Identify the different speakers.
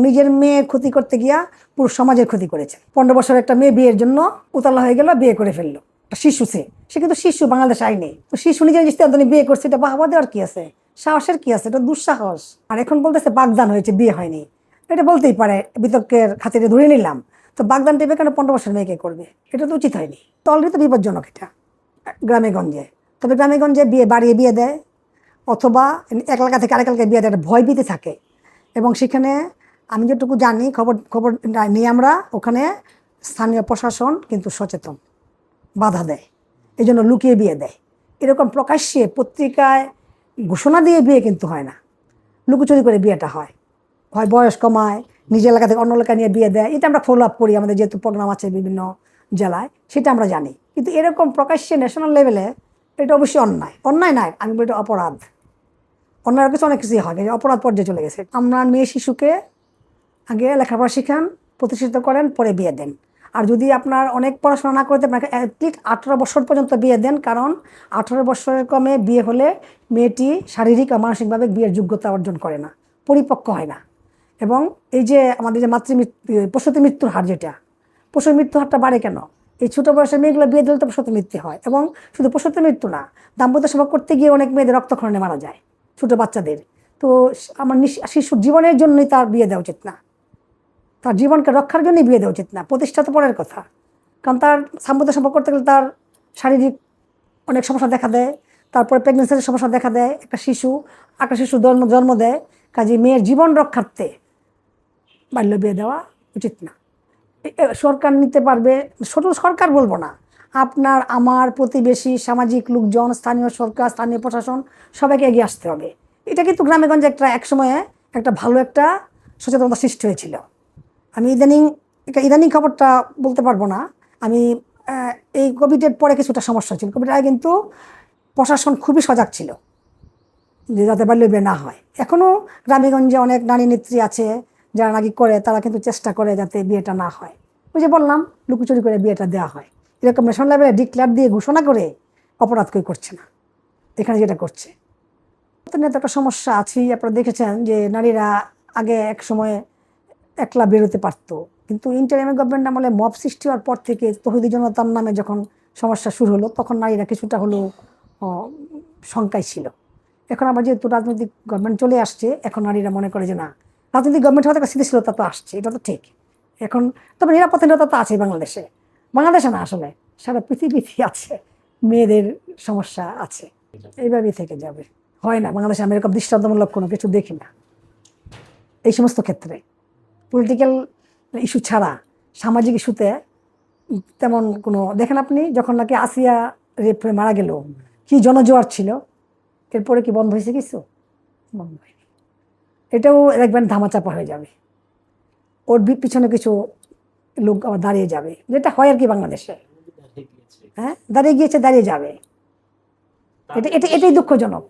Speaker 1: নিজের মেয়ের ক্ষতি করতে গিয়া পুরো সমাজের ক্ষতি করেছে। 15 বছরের একটা মেয়ে বিয়ের জন্য উতলা হয়ে গেল, বিয়ে করে ফেললো। শিশু সে কিন্তু শিশু, বাংলাদেশ আইনে তো শিশু নিজের সিদ্ধান্ত নিয়ে বিয়ে করছে, এটা বাহবা দেওয়ার কি আছে, সাহসের কি আছে? এটা দুঃসাহস। আর এখন বলতেছে বাগদান হয়েছে, বিয়ে হয়নি। এটা বলতেই পারে, বিতর্কের খাতিরে ধরে নিলাম। তো বাগদান টেপে কেন 15 বছর মেয়েকে করবে? এটা তো উচিত হয়নি। তো অলরেডি তো বিপজ্জনক এটা গ্রামে গঞ্জে। তবে গ্রামে গঞ্জে বিয়ে বাড়িয়ে বিয়ে দেয়, অথবা এক এলাকা থেকে আরেক এলাকায় বিয়ে দেয়, একটা ভয় ভীতি থাকে। এবং সেখানে আমি যেটুকু জানি, খবর নিয়ে আমরা, ওখানে স্থানীয় প্রশাসন কিন্তু সচেতন, বাধা দেয়, এই জন্য লুকিয়ে বিয়ে দেয়। এরকম প্রকাশ্যে পত্রিকায় ঘোষণা দিয়ে বিয়ে কিন্তু হয় না, লুকোচুরি করে বিয়েটা হয়। বয়স কমায়, নিজের এলাকা থেকে অন্য এলাকায় নিয়ে বিয়ে দেয়। এটা আমরা ফলো আপ করি, আমাদের যেহেতু প্রোগ্রাম আছে বিভিন্ন জেলায়, সেটা আমরা জানি। কিন্তু এরকম প্রকাশ্যে ন্যাশনাল লেভেলে এটা অবশ্যই অন্যায় নয়, আমি বলি এটা অপরাধ। অন্যায়ের কিছু অনেক কিছুই হয়, অপরাধ পর্যায়ে চলে গেছে। আপনার মেয়ে শিশুকে আগে লেখাপড়া শিখান, প্রতিষ্ঠিত করেন, পরে বিয়ে দেন। আর যদি আপনার অনেক পড়াশোনা না করতে, আপনাকে অ্যাটলিস্ট 18 বছর পর্যন্ত বিয়ে দেন, কারণ 18 বছরের কমে বিয়ে হলে মেয়েটি শারীরিক ও মানসিকভাবে বিয়ের যোগ্যতা অর্জন করে না, পরিপক্ক হয় না। এবং এই যে আমাদের যে প্রসূতি মৃত্যুর হার, যেটা প্রসূতি মৃত্যুর হারটা বাড়ে কেন? এই ছোটো বয়সের মেয়েগুলো বিয়ে দিলে তো প্রসূতি মৃত্যু হয়। এবং শুধু প্রসূতি মৃত্যু না, দাম্পত্য সেবা করতে গিয়ে অনেক মেয়েদের রক্তক্ষরণে মারা যায়, ছোটো বাচ্চাদের। তো আমার শিশুর জীবনের জন্যই তার বিয়ে দেওয়া উচিত না, তার জীবনকে রক্ষার জন্যই বিয়ে দেওয়া উচিত না। প্রতিষ্ঠা তো পরের কথা, কারণ তার দাম্পত্য সম্পর্ক করতে গেলে তার শারীরিক অনেক সমস্যা দেখা দেয়, তারপরে প্রেগনেন্সির সমস্যা দেখা দেয়। একটা শিশু জন্ম দেয়, কাজে মেয়ের জীবন রক্ষার্থে বাল্য বিয়ে দেওয়া উচিত না। সরকার নিতে পারবে, শুধু সরকার বলবো না, আপনার আমার প্রতিবেশী, সামাজিক লোকজন, স্থানীয় সরকার, স্থানীয় প্রশাসন, সবাইকে এগিয়ে আসতে হবে। এটা কিন্তু গ্রামেগঞ্জে এক সময়ে একটা ভালো একটা সচেতনতা সৃষ্টি হয়েছিল। আমি ইদানিং খবরটা বলতে পারবো না। আমি এই কোভিডের পরে কিছুটা সমস্যা ছিল, কোভিডের আগে কিন্তু প্রশাসন খুবই সজাগ ছিল যে যাতে বাল্য বিয়ে না হয়। এখনও গ্রামেগঞ্জে অনেক নারী নেত্রী আছে যারা নাকি করে, তারা কিন্তু চেষ্টা করে যাতে বিয়েটা না হয়। ওই যে বললাম, লুকোচুরি করে বিয়েটা দেওয়া হয়। এরকম ন্যাশনাল লেভেলে ডিক্লেয়ার দিয়ে ঘোষণা করে অপরাধ কেউ করছে না, এখানে যেটা করছে। তো একটা সমস্যা আছেই। আপনারা দেখেছেন যে নারীরা আগে এক সময় একলা বেরোতে পারতো, কিন্তু ইন্টারিম গভর্নমেন্ট আমলে মব সৃষ্টি হওয়ার পর থেকে তৌহিদি জনতার নামে যখন সমস্যা শুরু হলো, তখন নারীরা কিছুটা হলেও শঙ্কায় ছিল। এখন আবার যেহেতু রাজনৈতিক গভর্নমেন্ট চলে আসছে, এখন নারীরা মনে করে যে না, রাজনৈতিক গভর্নমেন্ট হওয়ার একটা স্থিতিশীলতা তো আসছে, এটা তো ঠিক। এখন তবে নিরাপত্তাহীনতা তো আছে বাংলাদেশে না, আসলে সারা পৃথিবীতে আছে, মেয়েদের সমস্যা আছে, এইভাবেই থেকে যাবে। হয় না বাংলাদেশে, আমি এরকম দৃষ্টান্তমূলক কোনো কিছু দেখি না এই সমস্ত ক্ষেত্রে। পলিটিক্যাল ইস্যু ছাড়া সামাজিক ইস্যুতে তেমন কোনো, দেখেন আপনি যখন নাকি আসিয়া রেপ হয়ে মারা গেল, কি জনজোয়ার ছিল, এরপরে কি বন্ধ হয়েছে? কিছু বন্ধ হয়নি। এটাও দেখবেন ধামাচাপা হয়ে যাবে, ওর পিছনে কিছু লোক আবার দাঁড়িয়ে যাবে, যেটা হয় আর কি বাংলাদেশে। হ্যাঁ, দাঁড়িয়ে গিয়েছে, দাঁড়িয়ে যাবে। এটাই দুঃখজনক।